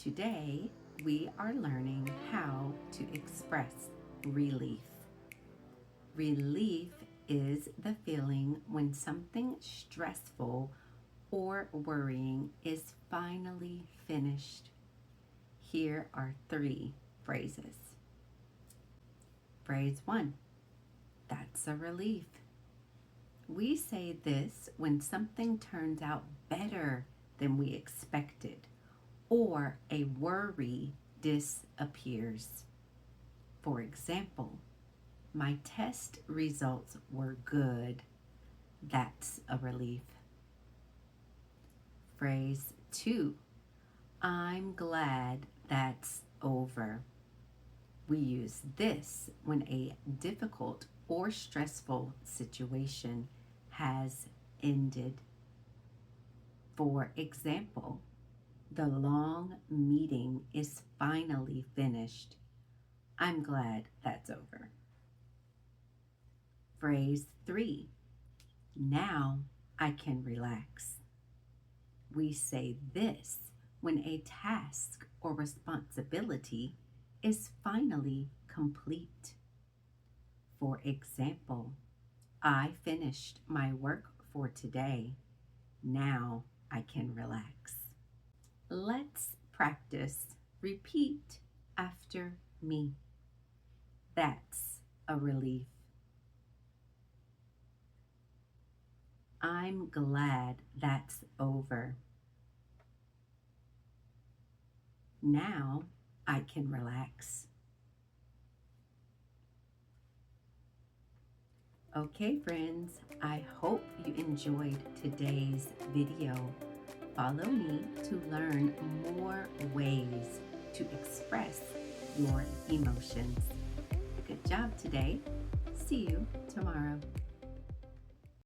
Today, we are learning how to express relief. Relief is the feeling when something stressful or worrying is finally finished. Here are 3 phrases. Phrase 1. That's a relief. We say this when something turns out better than we expected, or a worry disappears. For example, my test results were good. That's a relief. Phrase 2. I'm glad that's over. We use this when a difficult or stressful situation has ended. For example, the long meeting is finally finished. I'm glad that's over. Phrase 3. Now I can relax. We say this when a task or responsibility is finally complete. For example, I finished my work for today. Now I can relax. Let's practice. Repeat after me. That's a relief. I'm glad that's over. Now I can relax. Okay, friends, I hope you enjoyed today's video. Follow me to learn more ways to express your emotions. Good job today. See you tomorrow.